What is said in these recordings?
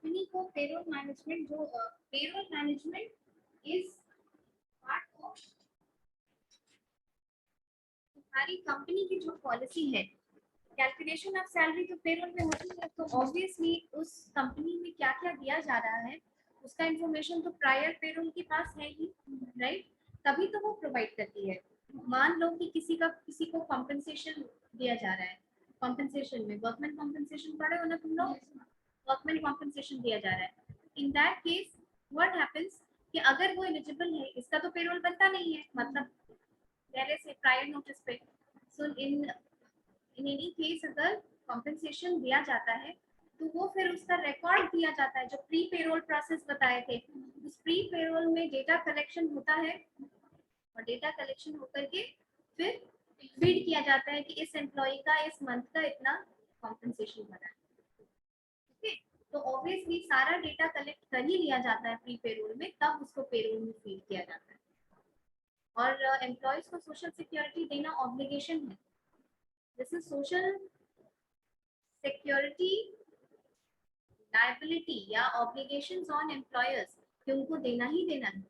Company को payroll management जो payroll management is part of तुम्हारी कंपनी की जो पॉलिसी है। कैलकुलेशन ऑफ सैलरी तो पेरोल में होती है, तो ऑब्वियसली उस कंपनी में क्या क्या दिया जा रहा है उसका इंफॉर्मेशन तो प्रायर पेरोल के पास है ही, राइट? तभी तो वो प्रोवाइड करती है। मान लो कि किसी को कॉम्पेंसेशन दिया जा रहा है, कॉम्पेंसेशन में वर्कमैन कॉम्पेंसेशन पढ़े हो ना तुम लोग, वर्कमैन कॉम्पेंसेशन दिया जा रहा है। इन दैट केस व्हाट हैपेंस कि अगर वो एलिजिबल है, इसका तो पेरोल बनता नहीं है, मतलब पहले से प्रायर नोटिस पे। सो इन एनी केस अगर कॉम्पेंसेशन दिया जाता है तो वो फिर उसका रिकॉर्ड दिया जाता है, जो प्री पेरोल प्रोसेस बताए थे। उस प्री पेरोल में डेटा कलेक्शन होता है और डेटा कलेक्शन होकर के फिर फीड किया जाता है कि इस एम्प्लॉय का इस मंथ का इतना कॉम्पेंसेशन बना है। ठीक है, तो ऑब्वियसली सारा डेटा कलेक्ट कर ही लिया जाता है प्री पेरोल में, तब उसको पेरोल में फीड किया जाता है। और एम्प्लॉयज को सोशल सिक्योरिटी देना ऑब्लिगेशन है। This is social security liability या ऑब्लिगेशंस ऑन एम्प्लॉयर्स कि उनको देना ही देना है।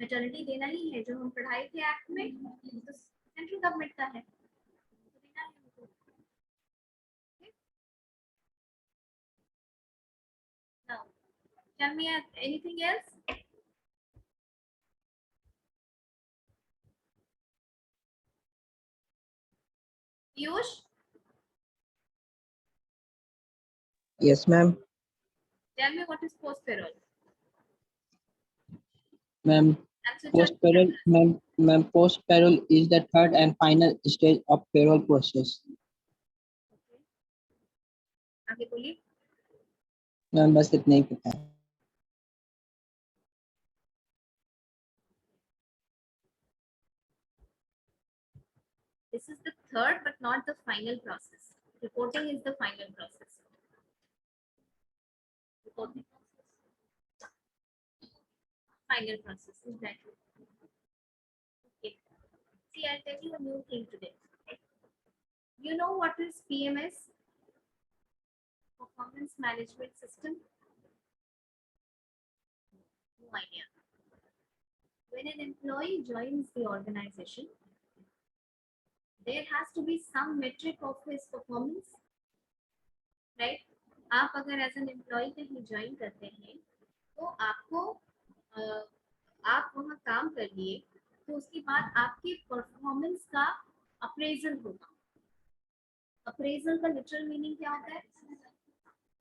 मैटरनिटी देना ही है, जो हम पढ़ाए थे एक्ट में, तो सेंट्रल गवर्नमेंट का है, तो देना है उनको। Now tell me anything else? Piyush, Yes, ma'am. Tell me what is post payroll? Ma'am, And switch post on payroll, camera. ma'am, post payroll is the third and final stage of payroll process. Okay. आगे बोलिए। Ma'am, बस इतना ही पता है। This is the third but not the final process. Reporting is the final process. Reporting final process, exactly. Okay. See, I'll tell you a new thing today. You know what is PMS? Performance Management System? No idea. When an employee joins the organization, there has to be some metric of his performance, right? आप अगर as an employ कहीं join करते हैं तो आपको आप वहाँ काम कर लिए, तो उसके बाद आपकी परफॉर्मेंस का अप्रेजल होगा। अप्रेजल का लिटरल मीनिंग क्या होता है?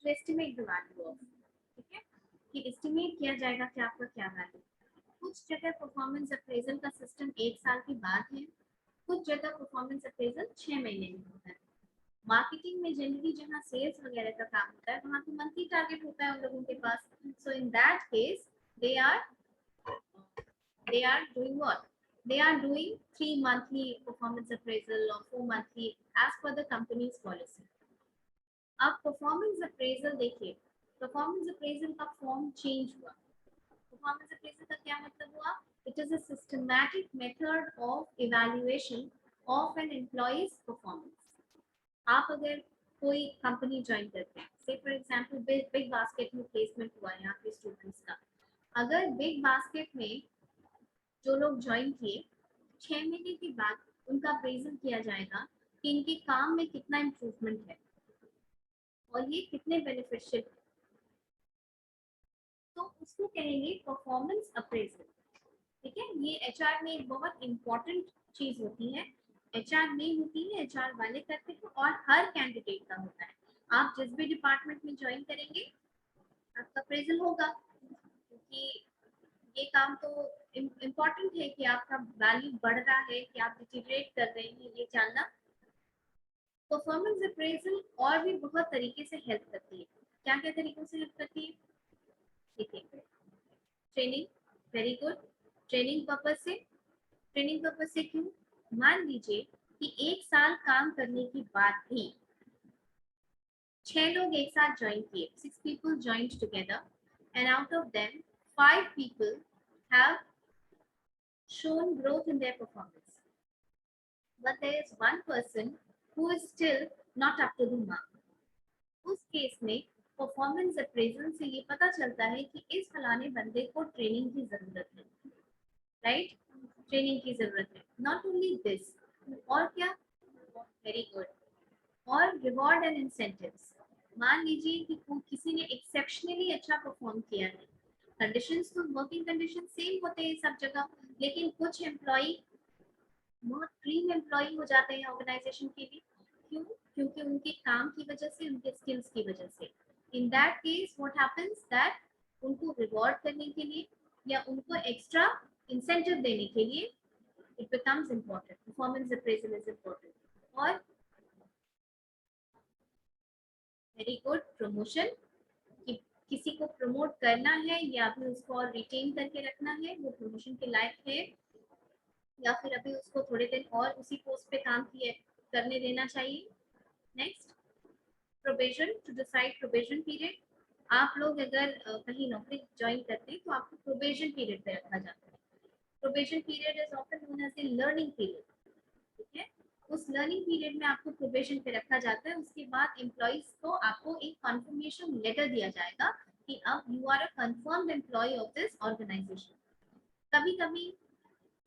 To estimate the value of, ठीक है, कि एस्टिमेट किया जाएगा कि आपका क्या वैल्यू। कुछ जगह परफॉर्मेंस अप्रेजल का सिस्टम 1 साल के बाद है, कुछ जगह परफॉर्मेंस अप्रेजल 6 महीने में होता है। मार्केटिंग में जनरली जहाँ सेल्स वगैरह का काम होता है वहाँ तो मंथली टारगेट होता है उन लोगों के पास। So in that case they are doing what? They are doing 3 monthly performance appraisal or 4 monthly as per the company's policy. अब परफॉर्मेंस अप्रेजल देखिए, परफॉर्मेंस अप्रेजल का फॉर्म चेंज हुआ। परफॉर्मेंस अप्रेजल का क्या मतलब हुआ? It is a systematic method of evaluation of an employee's performance. आप अगर कोई कंपनी ज्वाइन करते हैं, say for example Big Basket में प्लेसमेंट हुआ है आपके स्टूडेंट्स का, अगर बिग बास्केट में जो लोग ज्वाइन किए 6 महीने के बाद उनका अप्रेजल किया जाएगा कि इनके काम में कितना इम्प्रूवमेंट है और ये कितने बेनिफिशियल है, तो उसको कहेंगे परफॉर्मेंस अप्रेजल। ठीक है, ये एचआर में एक बहुत इंपॉर्टेंट चीज होती है। एचआर नहीं होती है, एचआर वाले करते हैं और हर कैंडिडेट का होता है। आप जिस भी डिपार्टमेंट में ज्वाइन करेंगे आपका अप्रेजल होगा, क्योंकि ये काम तो इम्पोर्टेंट है कि आपका वैल्यू बढ़ रहा है कि आप डिटीरिएट कर रहे हैं, ये जानना। परफॉर्मेंस अप्रेजल और भी बहुत तरीके से हेल्प करती है। क्या क्या तरीकों से हेल्प करती है? देखिए, training, very good, training purpose से। ट्रेनिंग पर्पज से क्यों? मान लीजिए कि 1 साल काम करने के बाद भी 6 लोग एक साथ ज्वाइन किए, 6 people joined together, and out of them 5 people have shown growth in their performance, but there is 1 person who is still not up to the mark. उस केस में परफॉर्मेंस अप्रेजल से ये पता चलता है कि इस फलाने बंदे को ट्रेनिंग की जरूरत है, राइट, ट्रेनिंग की जरूरत है। नॉट ओनली दिस, और क्या, वेरी गुड, और रिवॉर्ड एंड इंसेंटिव्स। मान लीजिए कि किसी ने एक्सेप्शनली अच्छा परफॉर्म किया है, कंडीशंस तो वर्किंग कंडीशन सेम होते हैं सब जगह, लेकिन कुछ एम्प्लॉय बहुत ड्रीम एम्प्लॉय हो जाते हैं ऑर्गेनाइजेशन के लिए। क्यों? क्योंकि उनके काम की वजह से, उनके स्किल्स की वजह से। इन that case what happens that उनको रिवॉर्ड करने के लिए या उनको एक्स्ट्रा इंसेंटिव देने के लिए it becomes important, performance appraisal is important। और वेरी गुड, प्रमोशन, कि किसी को प्रमोट करना है या अभी उसको और रिटेन करके रखना है, वो प्रमोशन के लायक है, या फिर अभी उसको थोड़े दिन और उसी पोस्ट पे काम किए करने देना चाहिए। Next, probation, to decide probation period. आप लोग अगर कहीं नौकरी ज्वाइन करते हैं तो आपको प्रोबेशन पीरियड पे रखा जाता है। Probation period is often known as the learning period, ठीक है। उस लर्निंग पीरियड में आपको प्रोबेशन पे रखा जाता है। उसके बाद एम्प्लॉइज को आपको एक कंफर्मेशन लेटर दिया जाएगा कि अब you are a confirmed employee of this organisation. कभी कभी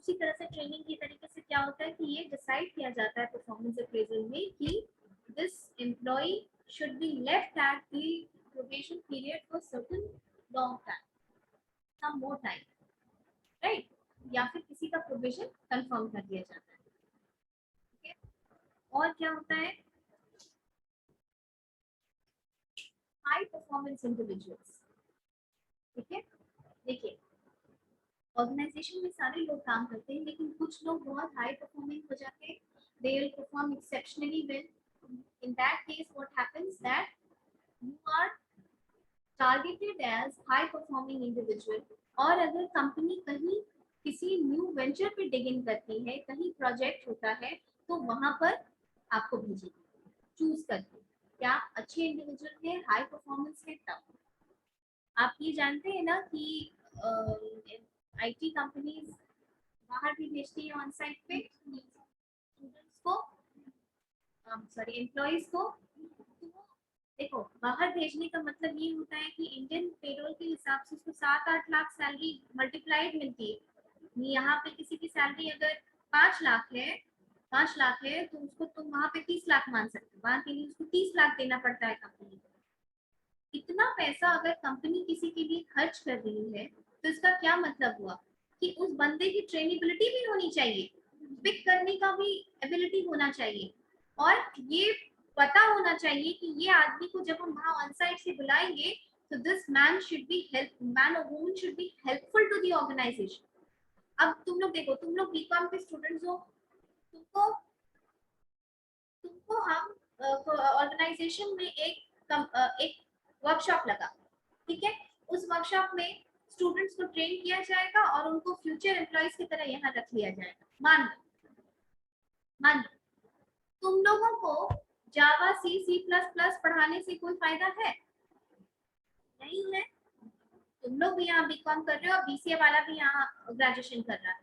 उसी तरह से ट्रेनिंग की तरीके से क्या होता है कि ये डिसाइड किया जाता है परफॉर्मेंस अप्रेजल में कि this employee should be left at the probation period for certain long time, some more time, right, या फिर किसी का प्रोबेशन कंफर्म कर दिया जाता है, ठीक है। और क्या होता है, हाई परफॉर्मेंस इंडिविजुअल्स, ठीक है। देखिए, ऑर्गेनाइजेशन में सारे लोग काम करते हैं, लेकिन कुछ लोग बहुत हाई परफॉर्मिंग हो जाते हैं, they will perform exceptionally well. In that case what happens that you are targeted as high performing individual. और अगर कंपनी कहीं किसी न्यू वेंचर पे डिग इन करती है, कहीं प्रोजेक्ट होता है, तो वहां पर आपको भेजेगी चूज करके, क्या अच्छे इंडिविजुअल है, हाई परफॉर्मेंस है, तब। आप ये जानते हैं ना कि आईटी कंपनीज बाहर भी भेजती है ऑन साइट पे स्टूडेंट्स को, सॉरी एम्प्लॉइज को। तो देखो, बाहर भेजने का मतलब ये होता है कि इंडियन पेरोल के हिसाब से उसको 7-8 लाख सैलरी मल्टीप्लाइड मिलती है। यहाँ पे किसी की सैलरी अगर 5 लाख है, 5 लाख है, तो उसको तुम वहाँ पे 30 लाख मान सकते हो, वहाँ के लिए उसको 30 लाख देना पड़ता है कंपनी को। इतना पैसा अगर कंपनी किसी के लिए खर्च कर रही है, तो इसका क्या मतलब हुआ कि उस बंदे की ट्रेनेबिलिटी भी होनी चाहिए, पिक करने का भी एबिलिटी होना चाहिए, और ये पता होना चाहिए कि ये आदमी को जब हम वहां ऑन साइट से बुलाएंगे तो this man should be help, man और woman should be helpful to the organization. अब तुम लोग देखो, तुम लोग बीकॉम के स्टूडेंट्स हो, तुमको तुमको हम ऑर्गेनाइजेशन में एक वर्कशॉप लगा, ठीक है। उस वर्कशॉप में स्टूडेंट्स को ट्रेन किया जाएगा और उनको फ्यूचर एम्प्लॉयज की तरह यहाँ रख लिया जाएगा। मान लो तुम लोगों को जावा, सी, सी प्लस प्लस पढ़ाने से कोई फायदा है? नहीं है। तुम लोग भी यहाँ बीकॉम कर रहे हो और बीसीए वाला भी यहाँ ग्रेजुएशन कर रहा है,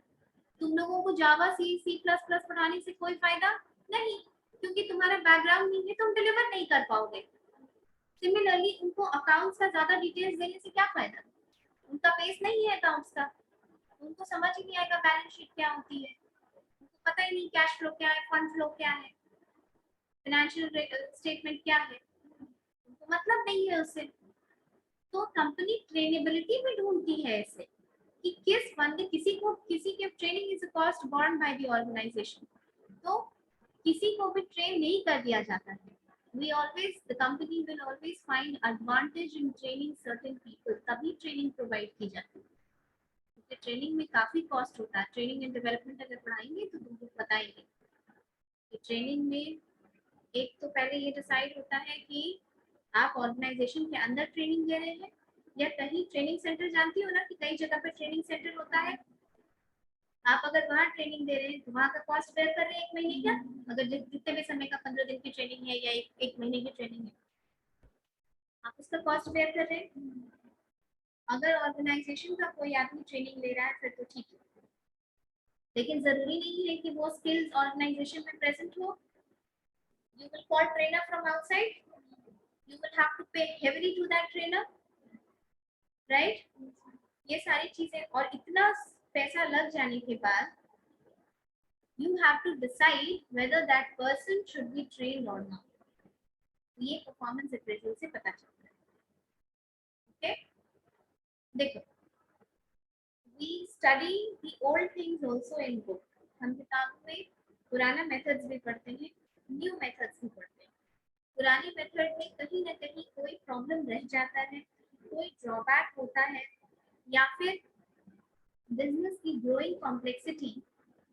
तुम लोगों को जावा, सी, सी प्लस प्लस पढ़ाने से कोई फायदा नहीं, क्योंकि तुम्हारा बैकग्राउंड नहीं है, तुम डिलीवर नहीं कर पाओगे। सिमिलरली उनको अकाउंट्स का ज्यादा डिटेल्स देने से क्या फायदा, उनका बेस नहीं है अकाउंट्स का, उनको समझ ही नहीं आएगा बैलेंस शीट क्या होती है, उनको पता ही नहीं कैश फ्लो क्या है, फंड फ्लो क्या है, फाइनेंशियल स्टेटमेंट क्या है, उनको मतलब नहीं है उससे। तो कंपनी ट्रेनेबिलिटी भी ढूंढती है ऐसे कि किस बंदे, किसी के training is a cost borne by the organisation, तो किसी को भी ट्रेन नहीं कर दिया जाता है। The company will always find advantage in training certain people, तभी ट्रेनिंग प्रोवाइड की जाती है, क्योंकि ट्रेनिंग में काफी कॉस्ट होता है। ट्रेनिंग एंड डेवलपमेंट अगर पढ़ाएंगे तो तुमको बताएंगे कि ट्रेनिंग में एक तो पहले ये डिसाइड होता है कि आप ऑर्गेनाइजेशन के अंदर ट्रेनिंग दे रहे हैं या कहीं ट्रेनिंग सेंटर, जानती हो ना कि कई जगह पे ट्रेनिंग सेंटर होता है, आप अगर वहाँ ट्रेनिंग दे रहे हैं तो वहाँ का कॉस्ट बेयर कर रहे हैं 1 महीने का, अगर जितने भी समय का 15 दिन की ट्रेनिंग है या एक महीने की ट्रेनिंग है, आप उसका कॉस्ट बेयर कर रहे हैं। अगर ऑर्गेनाइजेशन का कोई आदमी ट्रेनिंग ले रहा है फिर तो ठीक है, लेकिन जरूरी नहीं है कि वो स्किल्स ऑर्गेनाइजेशन में प्रेजेंट हो। You will call trainer from outside, You will have to pay heavily to that trainer, right? ये सारी चीजें और इतना पैसा लग जाने के बाद you have to decide whether that person should be trained or not. ये परफॉर्मेंस अप्रेजल से पता चलता है. ओके, देखो, we study the old things also in book. हम किताबों में पुराना मेथड्स भी पढ़ते हैं, न्यू मेथड्स भी पढ़ते हैं. पुराने मेथड में कहीं ना कहीं कोई प्रॉब्लम रह जाता है, कोई ड्रॉबैक होता है, या फिर बिजनेस की ग्रोइंग कॉम्प्लेक्सिटी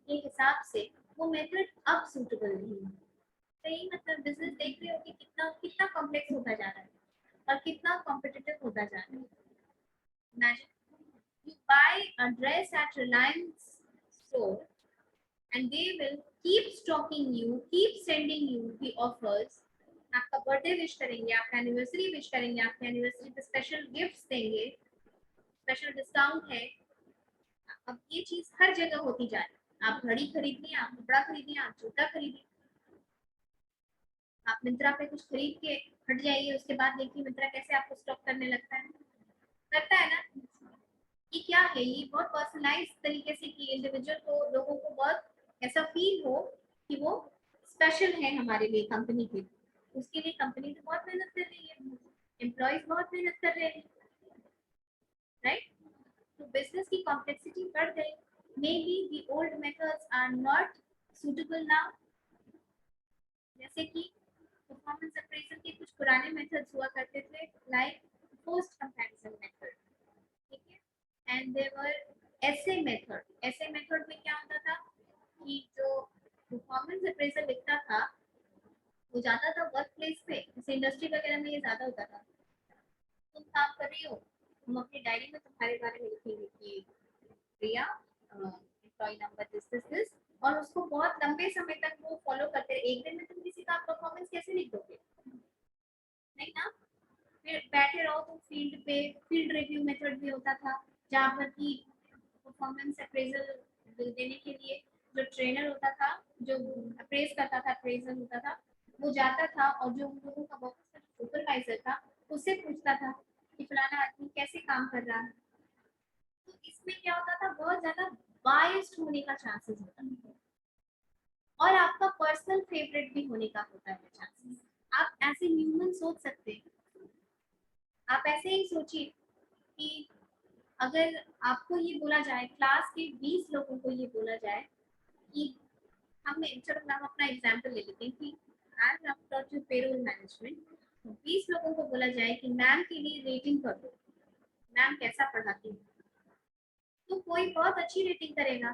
के हिसाब से वो मेथड अब सूटेबल नहीं है. सही, मतलब बिजनेस देख रहे हो कि कितना कितना कॉम्प्लेक्स होता जा रहा है और कितना कॉम्पिटिटिव होता जा रहा है. Imagine you buy a dress at Reliance store and they will keep stocking you, keep sending you the offers. आपका बर्थडे विश करेंगे, आपका एनिवर्सरी विश करेंगे, आपके एनिवर्सरी पे स्पेशल गिफ्ट्स देंगे, स्पेशल डिस्काउंट है. अब ये चीज हर जगह होती जा रही है. आप घड़ी खरीद लिया, आप कपड़ा खरीद लिया, आप जूता खरीदिए, आप मिंत्रा पे कुछ खरीद के हट जाइए, उसके बाद देखिए मिंत्रा कैसे आपको स्टॉक करने लगता है ना. ये क्या है, ये बहुत पर्सनलाइज तरीके से कि इंडिविजुअल को, लोगों को बहुत ऐसा फील हो कि वो स्पेशल है हमारे लिए, कंपनी के. उसके लिए कंपनी तो बहुत मेहनत कर रही है, एम्प्लॉयज बहुत मेहनत कर रहे हैं, राइट. तो बिजनेस की कॉम्प्लेक्सिटी बढ़ गई. Maybe the old methods are not suitable now. जैसे कि परफॉर्मेंस अप्रेजल के कुछ पुराने मेथड्स हुआ करते थे, लाइक पोस्ट कंपैरिजन मेथड, ठीक है, and there were essay method. Essay method में क्या होता था कि जो परफॉर्मेंस अप्रेजल लिखता था वो जाता था वर्क प्लेस पे, जैसे इंडस्ट्री वगैरह में ये ज्यादा होता था. तुम काम कर रही हो, हम अपनी डायरी में तुम्हारे बारे में लिखेंगे कि प्रिया एम्प्लॉय नंबर दिस, और उसको बहुत लंबे समय तक वो फॉलो करते रहे. एक दिन में तुम किसी का परफॉर्मेंस कैसे लिख दोगे, नहीं ना. फिर बैठे रहो तुम फील्ड पे. फील्ड रिव्यू मेथड भी होता था, जहाँ पर की परफॉर्मेंस अप्रेजल देने के लिए जो ट्रेनर होता था, जो अप्रेज करता था, अप्रेजल होता था, वो जाता था और जो उन लोगों का ऑफिस का सुपरवाइजर था उससे पूछता था कि फलाना आदमी कैसे काम कर रहा है. तो इसमें क्या होता था, बहुत ज्यादा बायस्ड होने का चांसेस होता है, और आपका पर्सनल फेवरेट भी होने का होता है चांसेस. आप ऐसे ह्यूमन सोच सकते हैं. आप ऐसे ही सोचिए कि अगर आपको ये बोला जाए, क्लास के 20 लोगों को ये बोला जाए कि चलो मैम अपना एग्जांपल ले लेते हैं कि आज आप टॉट यू पेरोल मैनेजमेंट, 20 लोगों को बोला जाए कि मैम के लिए रेटिंग कर दो, मैम कैसा पढ़ाती है. तो कोई बहुत अच्छी रेटिंग करेगा,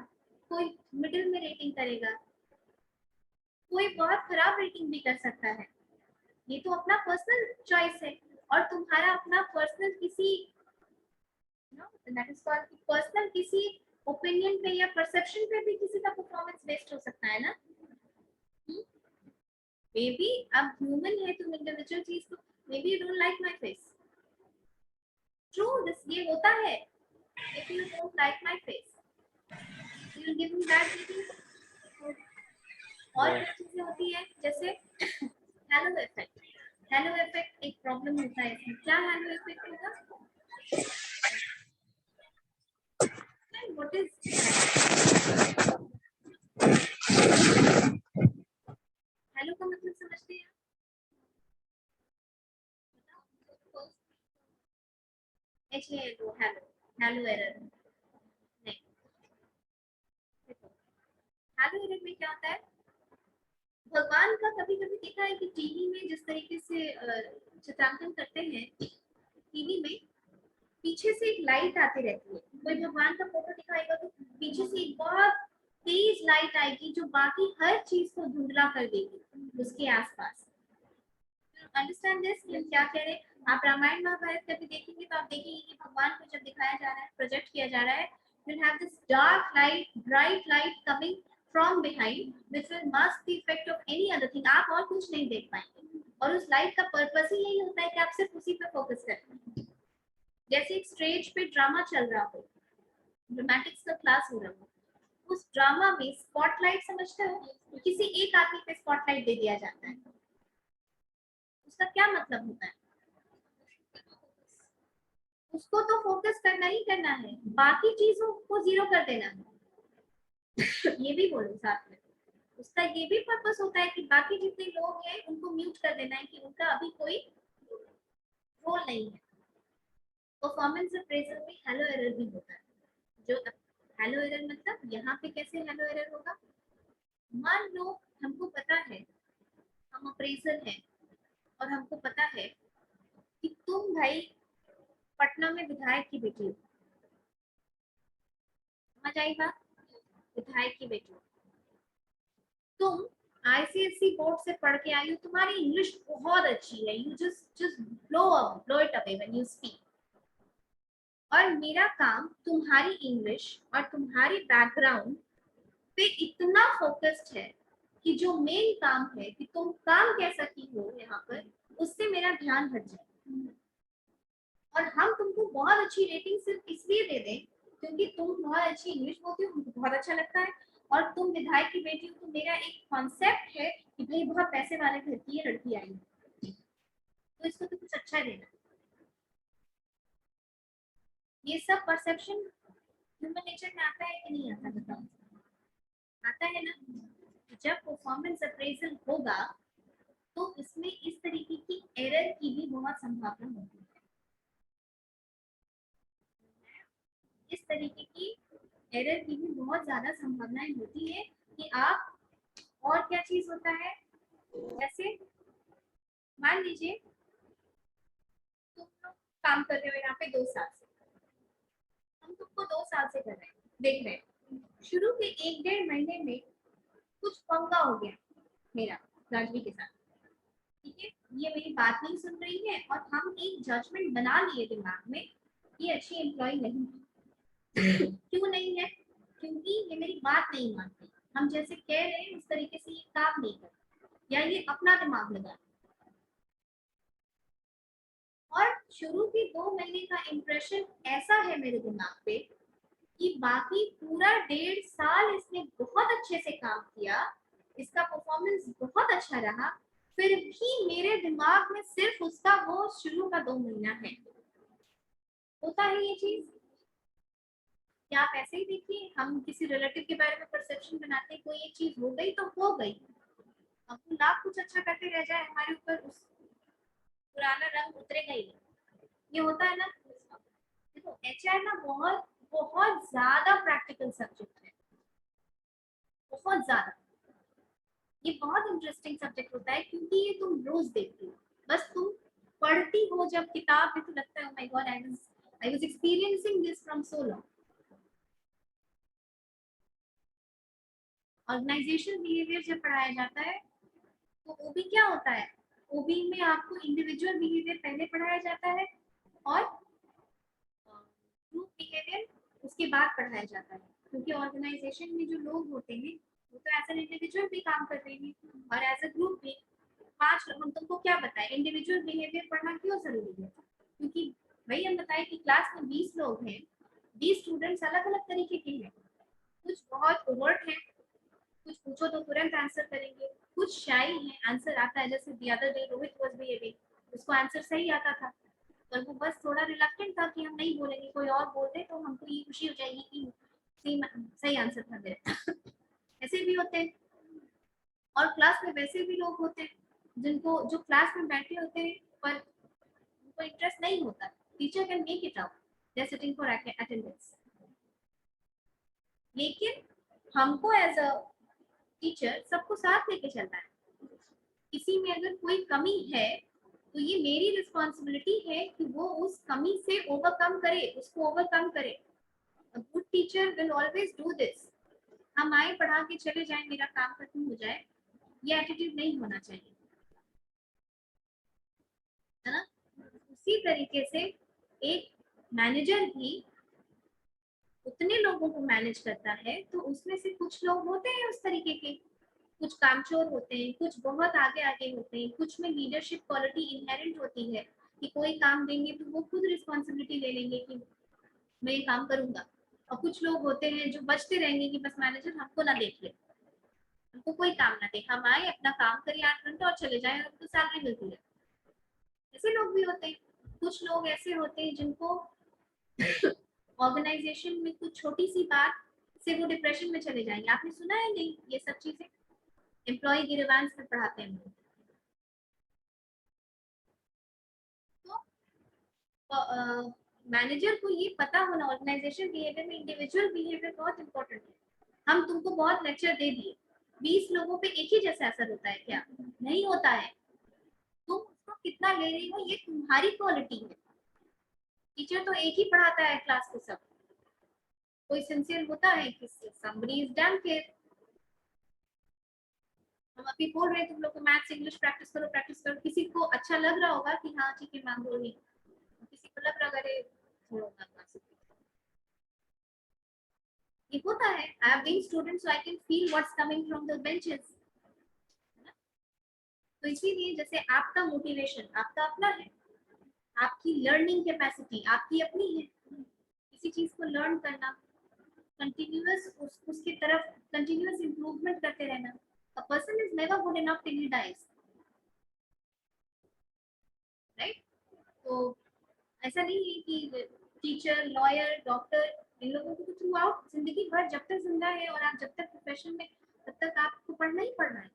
कोई मिडिल में रेटिंग करेगा, कोई बहुत खराब रेटिंग भी कर सकता है. ये तो अपना पर्सनल चॉइस है, और तुम्हारा अपना पर्सनल किसी दैट इज कॉल्ड पर्सनल किसी ओपिनियन पे या परसेप्शन पे भी किसी का परफॉर्मेंस बेस्ड हो सकता है ना. मे बी अब ह्यूमन है, तुम इंडिविजुअल चीज को, may be you don't like my face. True, this ये होता है. If you don't like my face you will give me bad rating. और क्या चीजें होती है, जैसे हेलो इफेक्ट. हेलो इफेक्ट एक प्रॉब्लम होता है इसमें. क्या हेलो इफेक्ट होगा, व्हाट इज हेलो का मतलब समझते हैं. हेलो हेलो एरर नहीं. हेलो एरर में क्या होता है, भगवान का कभी कभी देखा है कि टीवी में जिस तरीके से चित्रांकन करते हैं, टीवी में पीछे से एक लाइट आती रहती है. कोई भगवान का फोटो दिखाएगा तो पीछे से एक बहुत तेज लाइट आएगी जो बाकी हर चीज को धुंधला कर देगी उसके आसपास. अंडरस्टैंड दिस, क्या कह रहे हैं. आप रामायण महाभारत कभी देखेंगे तो आप देखेंगे कि भगवान को जब दिखाया जा रहा है, प्रोजेक्ट किया जा रहा है, you'll have this dark light, bright light coming from behind which will mask the effect of any other thing. आप और कुछ नहीं देख पाएंगे, और उस लाइट का पर्पस ही यही होता है कि आप सिर्फ उसी पे फोकस करें. जैसे एक स्टेज पे ड्रामा चल रहा हो, ड्रामेटिक्स का क्लास हो रहा हो, उस ड्रामा में स्पॉटलाइट समझते हो, किसी एक आदमी पे स्पॉटलाइट दे दिया जाता है, उसका क्या मतलब होता है? उसको तो फोकस करना ही करना है, बाकी चीजों को जीरो कर देना है। ये भी बोलो साथ में, उसका ये भी पर्पस होता है कि बाकी जितने लोग हैं उनको म्यूट कर देना है कि उनका अभी कोई रोल नहीं है। परफॉर्मेंस अप्रेजल में हेलो एरर भी होता है। जो हेलो एरर मतलब यहाँ पे कैसे हेलो एरर होगा? मान लो हमको पता है, हम अप्रेजल हैं और हमको पता है कि तुम भाई पटना में विधायक की बेटी हो, समझ आई बात? विधायक की बेटी हो तुम, आईसीएससी बोर्ड से पढ़ के आई हो, तुम्हारी इंग्लिश बहुत अच्छी है, you just blow it away when you speak. और मेरा काम तुम्हारी इंग्लिश और तुम्हारी बैकग्राउंड पे इतना फोकस्ड है कि जो मेन काम है कि तुम काम कैसा की हो यहाँ पर, उससे मेरा ध्यान हट जाए। और हम तुमको बहुत अच्छी रेटिंग सिर्फ इसलिए दे दें क्योंकि तुम बहुत अच्छी इंग्लिश बोलती हो, हमको बहुत अच्छा लगता है, और तुम विधायक की बेटी हो, तो मेरा एक कॉन्सेप्ट है कि भाई बहुत पैसे वाले घर की ये लड़की आई है, तो इसको तो कुछ अच्छा देना। ये सब परसेप्शन ह्यूमन नेचर में आता है कि नहीं आता, बताओ? आता है ना? जब परफॉर्मेंस अप्रेजल होगा तो इसमें इस तरीके की एरर की भी बहुत संभावना होती है। इस तरीके की एरर की भी बहुत ज्यादा संभावनाएं होती है कि आप, और क्या चीज होता है, जैसे मान लीजिए तुम लोग काम कर रहे हो यहाँ पे 2 साल से, हम तुमको 2 साल से कर रहे हैं, देख रहे हैं, शुरू के 1-1.5 महीने में कुछ पंगा हो गया मेरा राजवी के साथ, ठीक है, ये मेरी बात नहीं सुन रही है और हम एक जजमेंट बना लिए दिमाग में, ये अच्छी एम्प्लॉय नहीं है। क्यों नहीं है? क्योंकि ये मेरी बात नहीं मानती, हम जैसे कह रहे हैं उस तरीके से ये काम नहीं करती, या ये अपना दिमाग लगा। और शुरू के 2 महीने का इम्प्रेशन ऐसा है मेरे दिमाग पे कि बाकी पूरा 1.5 साल इसने बहुत अच्छे से काम किया, इसका परफॉर्मेंस बहुत अच्छा रहा, फिर भी मेरे दिमाग में सिर्फ उसका वो शुरू का 2 महीना है। होता है ये चीज? क्या आप ऐसे ही देखिए, हम किसी रिलेटिव के बारे में परसेप्शन बनाते हैं, कोई एक चीज हो गई तो हो गई, अब तो लाख कुछ अच्छा करते रह जाए हमारे ऊपर, उस पुराना रंग उतरेगा ही नहीं। ये होता है ना? देखो एचआर ना बहुत बहुत ज्यादा प्रैक्टिकल सब्जेक्ट है, बहुत ज्यादा। ये बहुत इंटरेस्टिंग सब्जेक्ट होता है क्योंकि ये तुम रोज देखती हो, बस तुम पढ़ती हो जब किताब में, तो लगता है my God I was experiencing this from so long. Organisation behaviour जब पढ़ाया जाता है तो ओबी क्या होता है? ओबी में आपको इंडिविजुअल बिहेवियर पहले पढ़ाया जाता है और ग्रुप बिहेवियर उसके बाद पढ़ाया जाता है, क्योंकि ऑर्गेनाइजेशन में जो लोग होते हैं वो तो एज एन इंडिविजुअल भी काम कर रहे हैं और एज अ ग्रुप भी। 5 लोग, हम तुमको क्या बताएं इंडिविजुअल बिहेवियर पढ़ना क्यों जरूरी है? क्योंकि भाई हम बताएं कि क्लास में 20 लोग हैं, 20 स्टूडेंट्स अलग अलग तरीके के हैं, कुछ बहुत ओवर्ट हैं, कुछ पूछो तो तुरंत आंसर करेंगे, कुछ शाई हैं, आंसर आता है, जैसे the other day Rohit was behaving, उसको आंसर सही आता था पर वो बस थोड़ा रिलक्टेंट था कि हम नहीं बोलेंगे, कोई और बोल दे तो हमको ये खुशी हो जाएगी कि सही सही आंसर था मेरा। ऐसे भी होते हैं। और क्लास में वैसे भी लोग होते हैं जिनको, जो क्लास में बैठे होते हैं पर उनको इंटरेस्ट नहीं होता, teacher can make it out, they are sitting for attendance, लेकिन हमको एज अ टीचर सबको साथ लेके चलना है। किसी में अगर कोई कमी है तो ये मेरी रिस्पॉन्सिबिलिटी है कि वो उस कमी से ओवरकम करे, उसको ओवरकम करे। A good teacher will always do this. हम आए पढ़ा के चले जाएं, मेरा काम खत्म हो जाए, ये एटीट्यूड नहीं होना चाहिए, है ना? उसी तरीके से एक मैनेजर भी उतने लोगों को मैनेज करता है, तो उसमें से कुछ लोग होते हैं उस तरीके के, कुछ कामचोर होते हैं, कुछ बहुत आगे आगे होते हैं, कुछ में लीडरशिप क्वालिटी इनहेरेंट होती है कि कोई काम देंगे तो वो खुद रिस्पॉन्सिबिलिटी ले लेंगे कि मैं ये काम करूंगा, और कुछ लोग होते हैं जो बचते रहेंगे कि बस मैनेजर हमको ना देख ले, हमको कोई काम ना दे, हम आए अपना काम करिए 8 घंटे और चले जाए, हमको सैलरी मिलती है। ऐसे लोग भी होते हैं, कुछ लोग ऐसे होते हैं जिनको ऑर्गेनाइजेशन में कुछ छोटी सी बात से वो डिप्रेशन में चले जाएंगे। आपने सुना है नहीं ये सब चीजें? एम्प्लॉय ग्रीवेंस में पढ़ाते हैं हम लोग। तो मैनेजर को ये पता होना ऑर्गेनाइजेशन बिहेवियर में इंडिविजुअल बिहेवियर बहुत इंपॉर्टेंट है। हम तुमको बहुत लेक्चर दे दिए, 20 लोगों पे एक ही जैसा असर होता है क्या? नहीं होता है। तुम उसको कितना ले रही हो ये तुम्हारी क्वालिटी है। टीचर तो एक ही पढ़ाता है क्लास को सब, कोई सिंसियर होता है कि somebody is damn care। हम अभी बोल रहे हैं तुम लोग को मैथ्स इंग्लिश प्रैक्टिस करो, किसी को अच्छा लग रहा होगा कि हाँ ठीक है मैम बोल रही, किसी को लग रहा होगा अरे छोड़ो ना क्लास। ये होता है। I have been student so I can feel what's coming from the benches. तो इसीलिए जैसे आपका मोटिवेशन आपका अपना है, आपकी लर्निंग कैपेसिटी आपकी अपनी है, किसी चीज को लर्न करना, कंटिन्यूअस उसकी तरफ कंटिन्यूअस इंप्रूवमेंट करते रहना। A person is never good enough till he dies, right? तो ऐसा नहीं है कि टीचर लॉयर डॉक्टर इन लोगों को तो थ्रू आउट जिंदगी भर जब तक जिंदा है और आप जब तक प्रोफेशन में तब तक आपको पढ़ना ही पढ़ना है,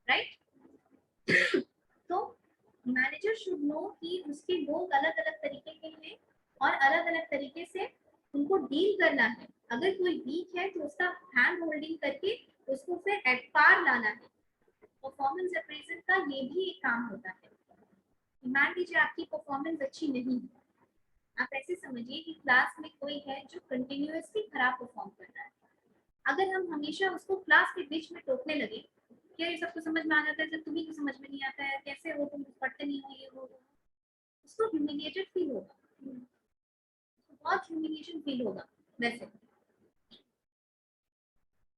राइट? तो मैनेजर शुड नो कि उसके लोग अलग अलग तरीके के हैं और अलग अलग तरीके से उनको डील करना है। अगर कोई वीक है तो उसका हैंड होल्डिंग करके उसको फिर एट पार लाना है। परफॉर्मेंस अप्रेजल का ये भी एक काम होता है। मान लीजिए आपकी परफॉर्मेंस अच्छी नहीं है, आप ऐसे समझिए कि क्लास में कोई है जो कंटिन्यूअसली खराब परफॉर्म कर रहा है। अगर हम हमेशा उसको क्लास के बीच में टोकने लगे, क्या ये सबको समझ में आ जाता है जब तुम्ही को समझ में नहीं आता है, कैसे हो तुम पढ़ते नहीं हो, ये हो, उसको ह्यूमिलिएटेड फील होगा, बहुत ह्यूमिलिएशन फील होगा। वैसे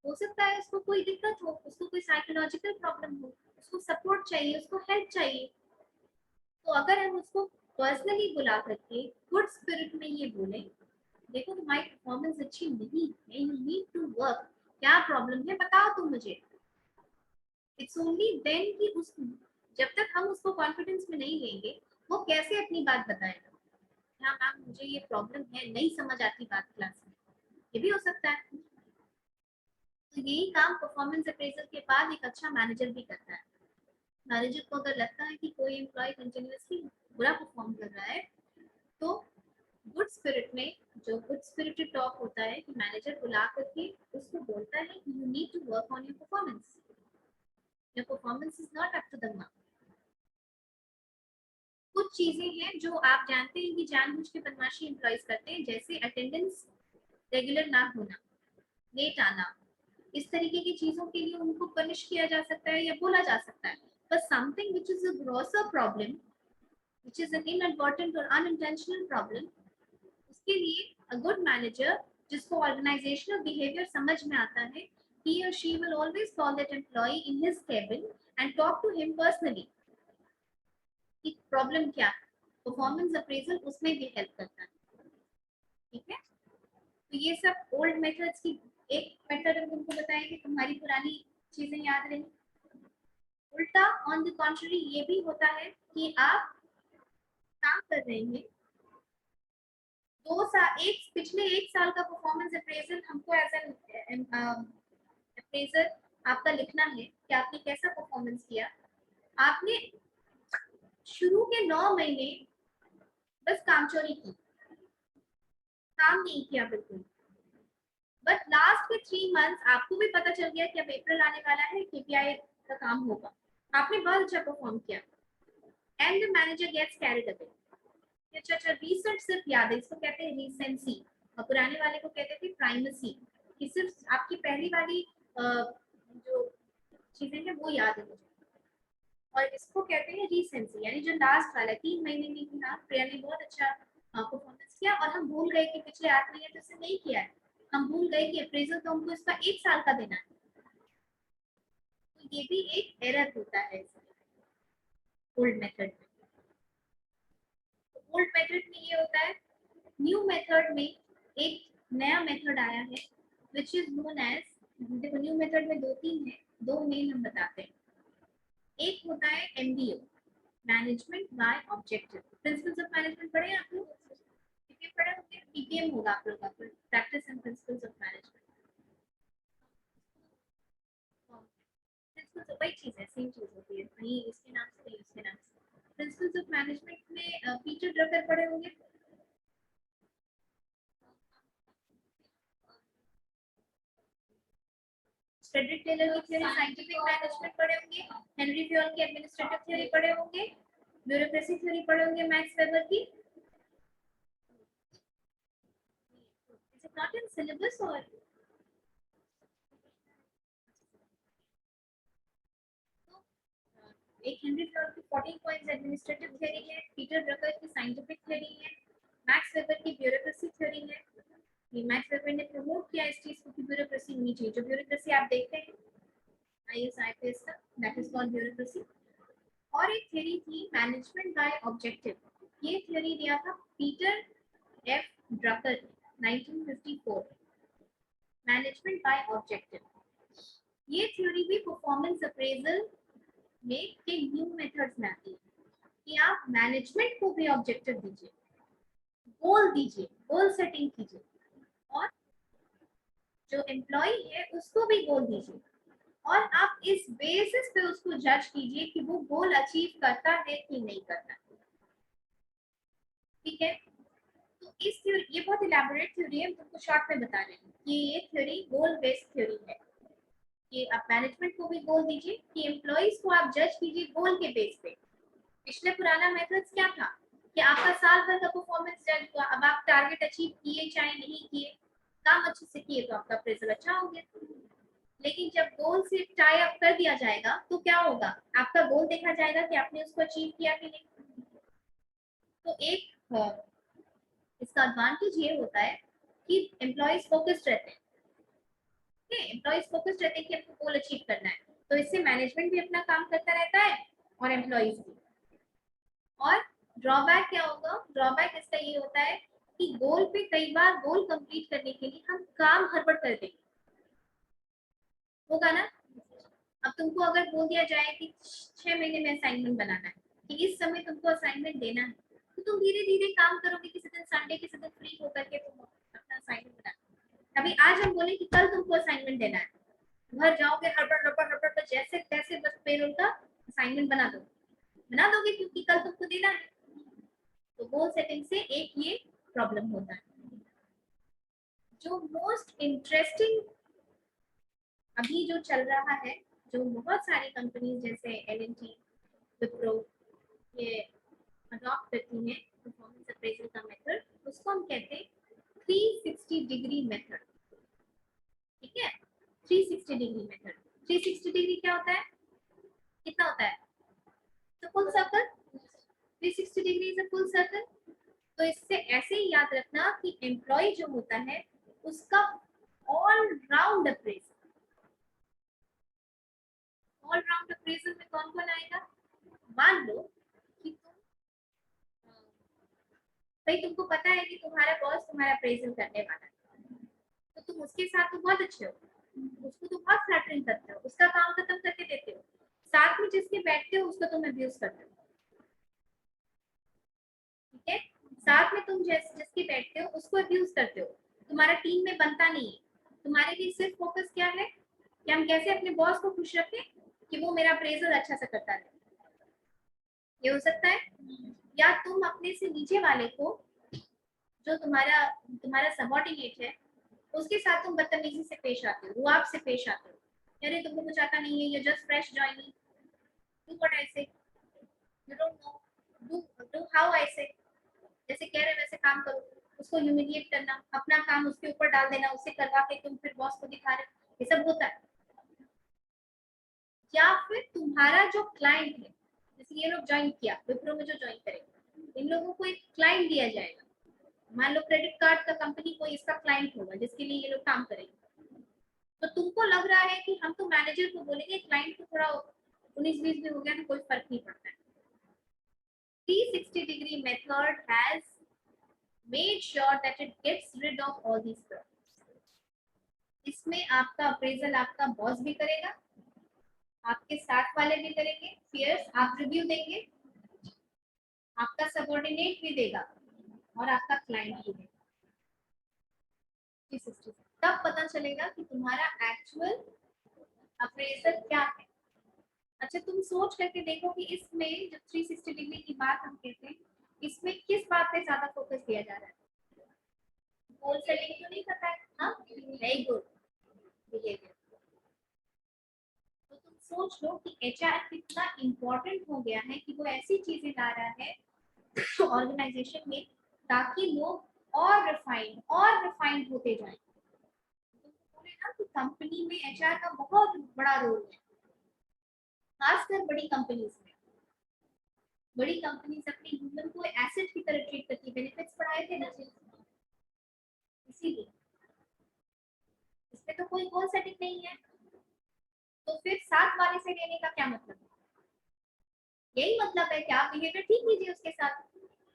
हो सकता है उसको कोई दिक्कत हो, उसको कोई साइकोलॉजिकल प्रॉब्लम हो, उसको सपोर्ट चाहिए, उसको हेल्प चाहिए। तो अगर हम उसको पर्सनली बुला करके गुड स्पिरिट में ये बोले, देखो तुम्हारी परफॉर्मेंस अच्छी नहीं है, यू नीड टू वर्क, क्या प्रॉब्लम है बताओ तुम मुझे। इट्स ओनली देन कि उस जब तक हम उसको कॉन्फिडेंस में नहीं लेंगे वो कैसे अपनी बात बताएगा। हाँ मैम मुझे ये प्रॉब्लम है, नहीं समझ आती बात क्लास में, ये भी हो सकता है। तो यही काम परफॉर्मेंस अप्रेजल के बाद एक अच्छा मैनेजर भी करता है। मैनेजर को अगर लगता है कि कोई एम्प्लॉय कंटिन्यूअसली बुरा परफॉर्म कर रहा है, तो गुड स्पिरिट में जो गुड स्पिरिटेड टॉक होता है कि मैनेजर बुला करके उसको बोलता है कि you need to work on your performance, your performance is not up to the mark. कुछ चीजें हैं जो आप जानते हैं कि जानबूझ के बदमाशी एम्प्लॉयज करते हैं, जैसे अटेंडेंस रेगुलर ना होना, लेट आना, इस तरीके की चीजों के लिए उनको पनिश किया जा सकता है या बोला जा सकता है। But something which is a grocer problem, which is an inadvertent और अनइंटेंशनल प्रॉब्लम, उसके लिए अ गुड मैनेजर जिसको ऑर्गेनाइजेशनल बिहेवियर समझ में आता है, he or she will always call that employee in his cabin and talk to him personally कि problem क्या है। परफॉर्मेंस अप्रेजल उसमें भी हेल्प करता है, ठीक है? तो ये सब ओल्ड मेथड्स की एक मेथड हम तुमको बताएं कि तुम्हारी पुरानी चीजें याद रही। उल्टा ऑन द कॉन्ट्ररी ये भी होता है कि आप काम कर रहे हैं, 2 साल एक पिछले 1 साल का परफॉर्मेंस अप्रेजल हमको एज एन अप्रेजर आपका लिखना है कि आपने कैसा परफॉर्मेंस किया। आपने शुरू के 9 महीने बस कामचोरी की, काम नहीं किया बिल्कुल, बट लास्ट के 3 मंथ्स आपको भी पता चल गया कि अब अप्रैल आने वाला है, केपीआई का काम होगा, आपने बहुत अच्छा परफॉर्म किया, and the manager gets carried away. अच्छा अच्छा रिसर्च सिर्फ याद है, इसको कहते हैं रिसेंसी, और पुराने वाले को कहते थे प्राइमेसी, कि सिर्फ आपकी पहली वाली जो चीजें हैं वो याद है मुझे, और इसको कहते हैं रिसेंसी, यानी जो लास्ट वाला 3 महीने में कि हाँ प्रिया ने बहुत अच्छा परफॉर्मेंस किया और हम भूल गए कि पिछले 8 महीने तो इसने नहीं किया है, हम भूल गए कि अप्रेजल तो हमको इसका 1 साल का देना है। तो ये भी एक एरर होता है ओल्ड मेथड में। ओल्ड मेथड में ये होता है, न्यू मेथड में एक नया मेथड आया है विच इज नोन एज, देखो न्यू मेथड में 2-3 है, 2 मेन हम बताते हैं। एक होता है MDO, management by objective, principles of management पढ़े आप लोग? पीपीएम पढ़े होंगे, पीपीएम होगा आप लोगों का, practice and principles of management. Principles वही चीज है, सेम चीज होती है, वही इसके नाम से नहीं उसके नाम से। प्रिंसिपल्स ऑफ मैनेजमेंट में पीटर ड्रकर पढ़े होंगे। फ्रेडरिक टेलर की थ्योरी साइंटिफिक मैनेजमेंट पढ़े होंगे। हेनरी फ्योल की एडमिनिस्ट्रेटिव थ्योरी पढ़े होंगे। ब्यूरोक्रेसी थ्योरी पढ़े होंगे मैक्स वेबर की। Is it not in syllabus और एक हेनरी फ्योल की 14 पॉइंट्स एडमिनिस्ट्रेटिव थ्योरी है, पीटर ड्रकर की साइंटिफिक थ्योरी है, मैक्स वेबर की ब्यूरोक्रेसी थ्योरी है। ये मैक्स वेबर ने प्रमोट किया इस चीज को कि ब्यूरोक्रेसी होनी चाहिए, जो ब्यूरोक्रेसी आप देखते हैं आईएएस आईपीएस का, दैट इज कॉल्ड ब्यूरोक्रेसी। और एक थ्योरी थी मैनेजमेंट बाय ऑब्जेक्टिव, ये थ्योरी दिया था Peter F Drucker 1954, management by objective. ये थ्योरी भी परफॉर्मेंस अप्रेजल में के न्यू मेथड्स में आती है कि आप मैनेजमेंट को भी ऑब्जेक्टिव दीजिए, गोल दीजिए, गोल सेटिंग कीजिए, और जो एम्प्लॉय है उसको भी गोल दीजिए, और आप इस बेसिस पे उसको जज कीजिए कि वो गोल अचीव करता है कि नहीं करता। ठीक है, तो इस थ्योरी, ये बहुत इलैबोरेट थ्योरी है, तुमको शॉर्ट में बता रहे हैं कि ये थ्योरी गोल बेस्ड थ्योरी है कि आप मैनेजमेंट को भी गोल दीजिए, कि एम्प्लॉइज को आप जज कीजिए गोल के बेस पे। पिछले पुराना मेथड्स क्या था कि आपका साल भर का परफॉर्मेंस जज हुआ, अब आप टारगेट अचीव किए चाहे नहीं किए, काम अच्छे से किए तो आपका अप्रेजल अच्छा हो गया। लेकिन जब गोल से टाई अप कर दिया जाएगा तो क्या होगा, आपका गोल देखा जाएगा कि आपने उसको अचीव किया कि नहीं। तो एक इसका एडवांटेज ये होता है कि एम्प्लॉइज फोकस्ड रहते हैं, एम्प्लॉइज फोकस्ड रहते हैं कि आपको गोल अचीव करना है, तो इससे मैनेजमेंट भी अपना काम करता रहता है और एम्प्लॉइज भी। और ड्रॉबैक क्या होगा, ड्रॉबैक इसका ये होता है कि गोल पे कई बार गोल कंप्लीट करने के लिए हम काम हड़बड़ कर देंगे, होगा ना। अब तुमको अगर बोल दिया जाए कि 6 महीने में असाइनमेंट बनाना है, कि इस समय तुमको असाइनमेंट देना है, तो तुम धीरे धीरे काम करोगे, किसी दिन संडे किसी दिन फ्री होकर के तुम अपना असाइनमेंट बनाना। अभी आज हम बोले कि कल तुमको असाइनमेंट देना है, घर जाओगे हड़बड़ हड़बड़ हड़बड़ तो जैसे तैसे बस पेरोल का असाइनमेंट बना दोगे क्योंकि कल तुमको देना है। तो गोल सेटिंग से एक ये प्रॉब्लम होता है। जो मोस्ट इंटरेस्टिंग अभी जो चल रहा है, जो बहुत सारी कंपनीज जैसे एल&टी, विप्रो, ये अडॉप्ट करती हैं परफॉर्मेंस अप्रेजल का मेथड, उसको हम कहते हैं 360 डिग्री मेथड। ठीक है, 360 डिग्री मेथड। 360 डिग्री क्या होता है, कितना होता है, तो full circle. 360 degree is a full circle. तो इससे ऐसे ही याद रखना कि एम्प्लॉय जो होता है उसका all round appraisal, all round appraisal में कौन कौन आएगा। मान लो कि भाई तुमको पता है कि तुम्हारा बॉस तुम्हारा अप्रेजल करने वाला है, तो तुम उसके साथ तो बहुत अच्छे हो, उसको तो बहुत फ्लैटरिंग करते हो, उसका काम खत्म करके देते हो, साथ में जिसके बैठते हो उसको तुम अब्यूज करते हो। ठीक है, साथ में तुम जिसके बैठते हो उसको अब्यूज करते हो, तुम्हारा टीम में बनता नहीं है। तुम्हारे लिए सिर्फ फोकस क्या है कि हम कैसे अपने बॉस को खुश रखें कि वो मेरा अप्रेजल अच्छा से करता है। ये हो सकता है, या तुम अपने से नीचे वाले को, जो तुम्हारा तुम्हारा सबऑर्डिनेट है, उसके साथ तुम बदतमीजी से पेश आते हो, रुआब से पेश आते हो, अरे तुमको कुछ आता नहीं है, ये just fresh joining, do what I say, you don't know, do do how I say, जैसे कह रहे वैसे काम करो। उसको ह्यूमिलिएट करना, अपना काम उसके ऊपर डाल देना, उससे करवा के तुम फिर बॉस को दिखा रहे, ये सब होता है। या फिर तुम्हारा जो क्लाइंट है, जैसे ये लोग ज्वाइन किया विप्रो में, जो ज्वाइन करेंगे इन लोगों को एक क्लाइंट दिया जाएगा, मान लो क्रेडिट कार्ड का कंपनी कोई इसका क्लाइंट होगा जिसके लिए ये लोग काम करेंगे। तो तुमको लग रहा है कि हम तो मैनेजर को बोलेंगे, क्लाइंट को थोड़ा 19-20 भी हो गया तो कोई फर्क नहीं पड़ता है। 360 degree method has made sure that it gets rid of all these problems. इसमें आपका अप्रेजल आपका बॉस भी करेगा, आपके साथ वाले भी करेंगे, पीयर्स, आप रिव्यू देंगे, आपका सबऑर्डिनेट भी देगा और आपका क्लाइंट भी देगा। 360 तब पता चलेगा कि तुम्हारा एक्चुअल अप्रेजल क्या है। अच्छा तुम सोच करके देखो कि इसमें जब 360 डिग्री की बात हम कहते हैं, इसमें किस बात पे ज्यादा फोकस दिया जा रहा है? गोल सेटिंग तो नहीं करता है? हाँ, वेरी गुड, बिहेवियर। तो तुम सोच लो कि एचआर कितना इंपॉर्टेंट हो गया है कि वो ऐसी चीजें ला रहा है ऑर्गेनाइजेशन में ताकि लोग और रिफाइंड होते जाएं। तो बोले ना कि कंपनी में एचआर का बहुत बड़ा रोल है, खासकर बड़ी कंपनीज में। बड़ी कंपनीज अपने ह्यूमन को एसेट की तरह ट्रीट करती है। बेनिफिट्स बढ़ाए थे ना, इसीलिए इसमें तो कोई गोल सेटिंग नहीं है। तो फिर साथ वाले से लेने का क्या मतलब है? यही मतलब है कि आप बिहेवियर ठीक कीजिए उसके साथ,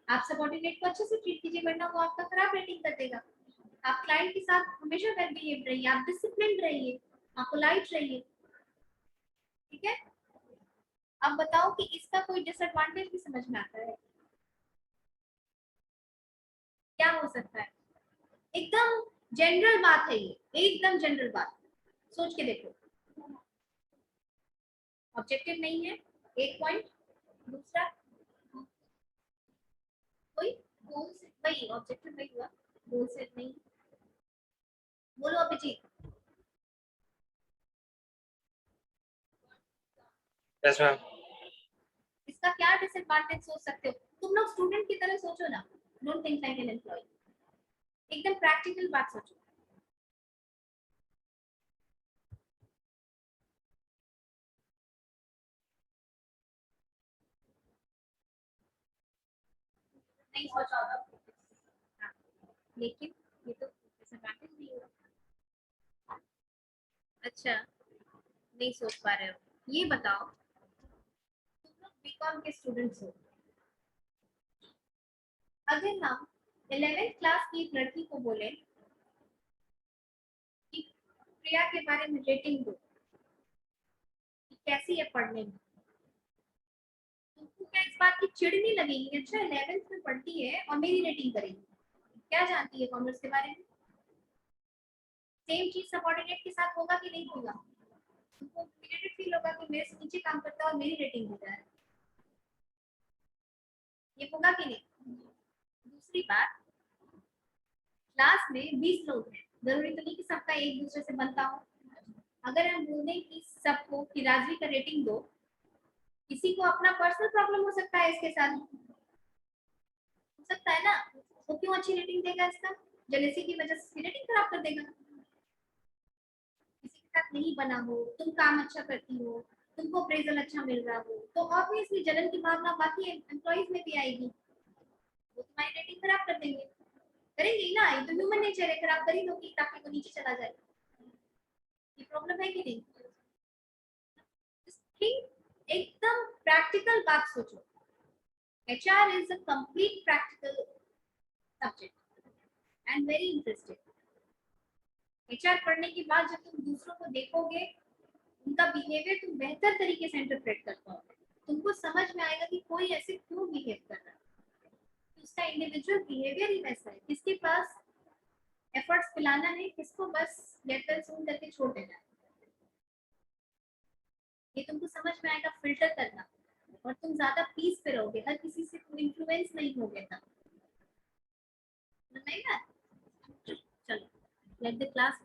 आप सबऑर्डिनेट को अच्छे से ट्रीट कीजिए, वरना वो आपका खराब रेटिंग कर देगा। आप क्लाइंट के साथ हमेशा वेल बिहेव रहिए, आप डिसिप्लिन रहिए, आप पोलाइट रहिए, ठीक है। अब बताओ कि इसका कोई डिसएडवांटेज भी समझ में आता है? क्या हो सकता है? एकदम जनरल बात है ये, एकदम जनरल बात, सोच के देखो। ऑब्जेक्टिव नहीं है, एक पॉइंट। दूसरा कोई गोल से, वही ऑब्जेक्टिव नहीं हुआ, गोल सेट नहीं। बोलो अभिजीत। Yes ma'am. इसका क्या डिसएडवांटेज सोच सकते हो? तुम लोग स्टूडेंट की तरह सोचो ना, don't think like an employee, एकदम प्रैक्टिकल बात सोचो। नहीं सोचा होगा। हाँ, लेकिन ये तो डिसएडवांटेज नहीं होगा। अच्छा, नहीं सोच पा रहे हो? ये बताओ, तुम लोग बीकॉम के स्टूडेंट्स हो, अगर हम 11th क्लास की एक लड़की को बोले कि प्रिया के बारे में रेटिंग दो कि कैसी है पढ़ने में, तुमको क्या इस बात की चिढ़ नहीं लगेगी? अच्छा 11th में पढ़ती है और मेरी रेटिंग करेगी, क्या जानती है कॉमर्स के बारे में? सेम चीज सबऑर्डिनेट के साथ होगा कि नहीं होगा? तुमको इरिटेट फील होगा कि मेरे से नीचे काम करता है और मेरी रेटिंग हो जाए, ये होगा कि नहीं? दूसरी बात, क्लास में 20 लोग हैं, जरूरी तो नहीं कि सबका एक दूसरे से बनता हो। अगर हम बोल दें कि सबको कि राजवी का रेटिंग दो, किसी को अपना पर्सनल प्रॉब्लम हो सकता है इसके साथ, हो सकता है ना, वो क्यों अच्छी रेटिंग देगा? इसका जेलेसी की वजह से रेटिंग खराब कर देगा। किसी के साथ नहीं बना हो, तुम काम अच्छा करती हो, तुमको अप्रेजल अच्छा मिल रहा हो, तो ऑब्वियसली जलन की भावना बाकी एम्प्लॉइज में भी आएगी, वो तुम्हारी रेटिंग खराब कर देंगे, करेंगे ही ना। ये तो ह्यूमन नेचर है, खराब कर ही दो कि ताकि वो नीचे चला जाए। ये प्रॉब्लम है कि नहीं? थिंक, एकदम प्रैक्टिकल बात सोचो। HR is a complete practical subject and very interesting. HR पढ़ने के बाद जब तुम दूसरों को देखोगे, उनका बिहेवियर तुम बेहतर तरीके से इंटरप्रेट कर पाओगे, तुमको समझ में आएगा कि कोई ऐसे क्यों बिहेव कर रहा है, उसका इंडिविजुअल बिहेवियर ही वैसा है, किसके पास एफर्ट्स पिलाना है, किसको बस गेट वेल सून करके छोड़ देना है, ये तुमको समझ में आएगा फिल्टर करना, और तुम ज्यादा पीस पे रहोगे, हर किसी से तुम इन्फ्लुएंस नहीं होगे तब, नहीं ना? चलो, लेट द क्लास